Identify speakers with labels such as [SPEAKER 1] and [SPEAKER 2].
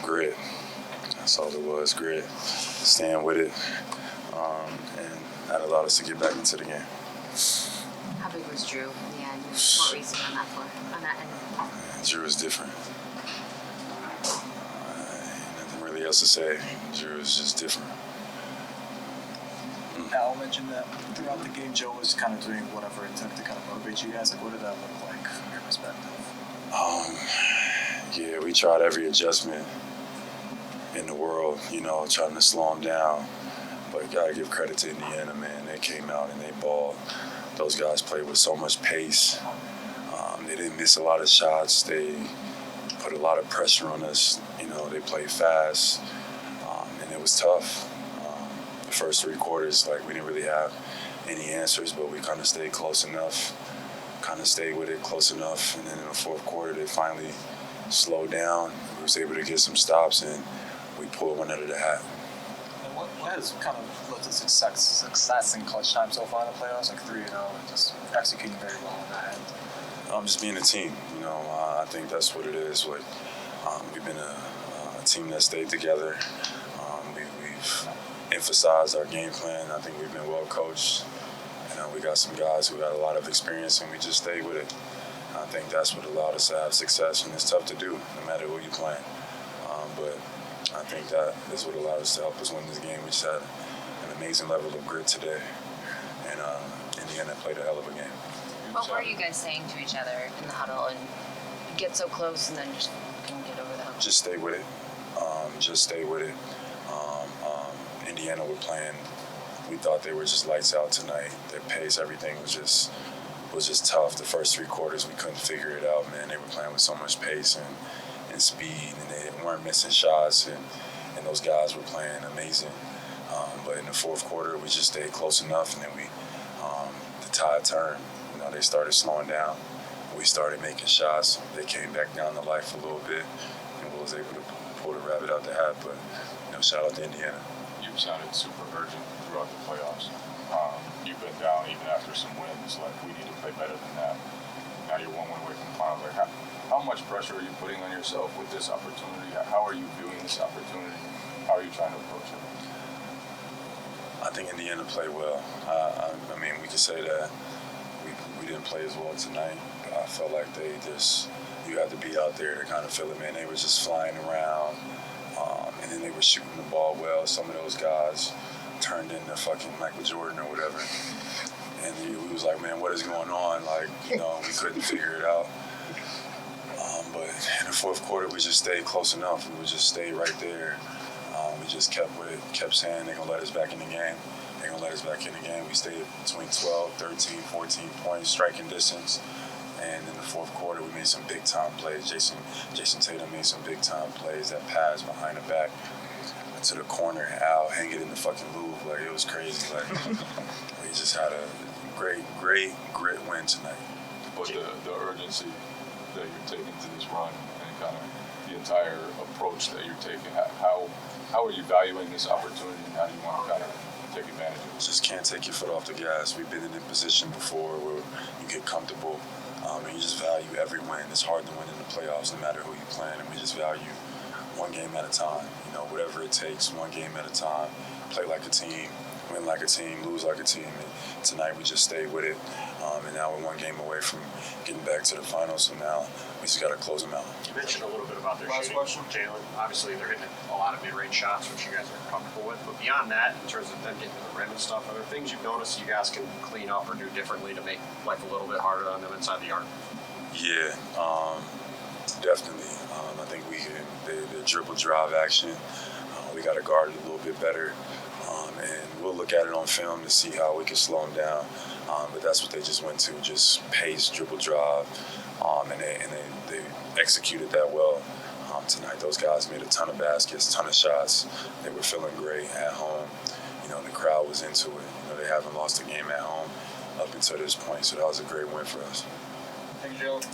[SPEAKER 1] Grit. That's all it was, grit. Staying with it. And that allowed us to get back into the game.
[SPEAKER 2] How big was Drew in the end? What reason on that floor? On that end?
[SPEAKER 1] Drew is different. Nothing really else to say. Drew is just different.
[SPEAKER 3] Al mentioned that throughout the game, Joe was kind of doing whatever it took to kind of motivate you guys. Like, what did that look like from your perspective?
[SPEAKER 1] Yeah, we tried every adjustment in the world, trying to slow him down. But you gotta give credit to Indiana, man. They came out and they balled. Those guys played with so much pace. They didn't miss a lot of shots. They put a lot of pressure on us. They played fast, and it was tough. The first 3 quarters, we didn't really have any answers, but we kind of stayed close enough, kind of stayed with it close enough. And then in the fourth quarter, they finally slowed down. We was able to get some stops, and we pulled one out of the hat.
[SPEAKER 3] And what has kind of led to success in clutch time so far in the playoffs, 3-0, and just executing very well on that end?
[SPEAKER 1] Just being a team. I think that's what it is. We've been a team that stayed together. We've emphasized our game plan. I think we've been well coached. We got some guys who got a lot of experience, and we just stayed with it. I think that's what allowed us to have success, and it's tough to do no matter who you're playing. But I think that is what allowed us to help us win this game. We just had an amazing level of grit today, and Indiana played a hell of a game.
[SPEAKER 2] What were you guys saying to each other in the huddle and get so close and then just couldn't get over the hump?
[SPEAKER 1] Just stay with it. Just stay with it. Indiana were playing. We thought they were just lights out tonight. Their pace, everything was just tough. The first 3 quarters, we couldn't figure it out, man. They were playing with so much pace and speed, and they weren't missing shots, and those guys were playing amazing. But in the fourth quarter, we just stayed close enough, and then the tide turned. They started slowing down. We started making shots. They came back down to life a little bit, and we was able to pull the rabbit out the hat. But shout out to Indiana.
[SPEAKER 4] You've sounded super urgent throughout the playoffs. You've been down even after some wins. We need to play better than that. Now you're 1 win away from the finals. How much pressure are you putting on yourself with this opportunity? How are you viewing this opportunity? How are you trying to approach it?
[SPEAKER 1] I think Indiana played well. We could say that we didn't play as well tonight. I felt like you had to be out there to kind of feel it, man. They were just flying around, and then they were shooting the ball well. Some of those guys turned into fucking Michael Jordan or whatever. And we was like, man, what is going on? We couldn't figure it out. But in the fourth quarter, we just stayed close enough. We would just stay right there. We just kept with it, kept saying they're going to let us back in the game. They're going to let us back in the game. We stayed between 12, 13, 14 points, striking distance. And in the fourth quarter, we made some big-time plays. Jason Tatum made some big-time plays. That pass behind the back to the corner, Al hang it in the fucking loop. It was crazy. We just had a great grit win tonight.
[SPEAKER 4] But the urgency that you're taking to this run and kind of the entire approach that you're taking, how are you valuing this opportunity, and how do you want to kind of take advantage of it?
[SPEAKER 1] Just can't take your foot off the gas. We've been in a position before where you get comfortable, and you just value every win. It's hard to win in the playoffs no matter who you're playing, and we just value one game at a time. Whatever it takes, one game at a time. Play like a team, win like a team, lose like a team. And tonight we just stayed with it, and now we're 1 game away from getting back to the finals, so now we just got to close them out.
[SPEAKER 5] You mentioned a little bit about their shooting, Jaylen. Obviously, they're hitting a lot of mid-range shots, which you guys are comfortable with. But beyond that, in terms of them getting to the rim and stuff, are there things you've noticed you guys can clean up or do differently to make life a little bit harder on them inside the arc?
[SPEAKER 1] Yeah, definitely. I think the dribble drive action, we got to guard it a little bit better. And we'll look at it on film to see how we can slow them down. But that's what they just went to, just pace, dribble drive. And they executed that well tonight. Those guys made a ton of baskets, ton of shots. They were feeling great at home. The crowd was into it. They haven't lost a game at home up until this point, so that was a great win for us.
[SPEAKER 3] Thank you, Jaylen.